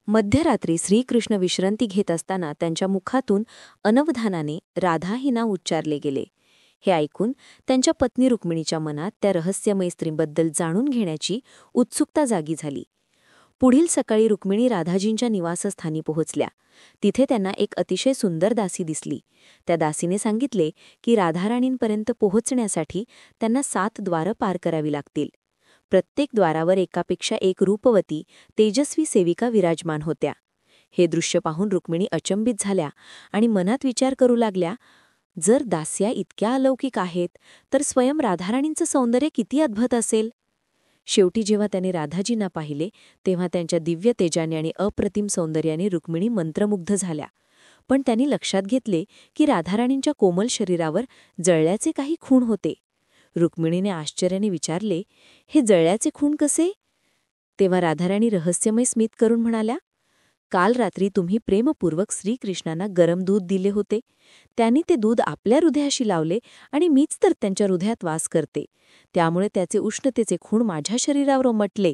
मध्यरात्री श्रीकृष्ण विश्रांती घेत असताना त्यांच्या मुखातून अनवधानाने राधा हे नाव उच्चारले गेले. हे ऐकून त्यांच्या पत्नी रुक्मिणीच्या मनात त्या रहस्यमय स्त्रीबद्दल जाणून घेण्याची उत्सुकता जागी झाली. पुढील सकाळी रुक्मिणी राधाजींच्या निवासस्थानी पोहोचल्या. तिथे त्यांना एक अतिशय सुंदर दासी दिसली. त्या दासीने सांगितले की राधाराणींपर्यंत पोहोचण्यासाठी त्यांना 7 द्वारं पार करावी लागतील. प्रत्येक द्वारावर एकापेक्षा एक रूपवती, तेजस्वी सेविका विराजमान होत्या. हे दृश्य पाहून रुक्मिणी अचंबित झाल्या आणि मनात विचार करू लागल्या, जर दास्या इतक्या अलौकिक आहेत तर स्वयं राधाराणींचं सौंदर्य किती अद्भुत असेल. शेवटी जेव्हा त्याने राधाजींना पाहिले तेव्हा त्यांच्या दिव्य तेजाने आणि अप्रतिम सौंदर्याने रुक्मिणी मंत्रमुग्ध झाल्या. पण त्यांनी लक्षात घेतले की राधाराणींच्या कोमल शरीरावर जळल्याचे काही खूण होते. रुक्मिणीने आश्चर्याने विचारले, हे जळल्याचे खूण कसे? तेव्हा राधाराणी रहस्यमय स्मित करून म्हणाल्या, काल रात्री तुम्ही प्रेमपूर्वक श्रीकृष्णांना गरम दूध दिले होते. त्यांनी ते दूध आपल्या हृदयाशी लावले आणि मीच तर त्यांच्या हृदयात वास करते. त्यामुळे त्याचे उष्णतेचे खूण माझ्या शरीरावर उमटले.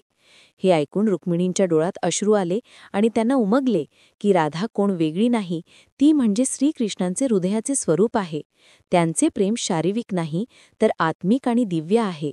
हे ऐकून रुक्मिणींच्या डोळ्यात अश्रू आले आणि त्यांना उमगले की राधा कोण वेगळी नाही, ती म्हणजे श्रीकृष्णांचे हृदयाचे स्वरूप आहे. त्यांचे प्रेम शारीरिक नाही तर आत्मिक आणि दिव्य आहे.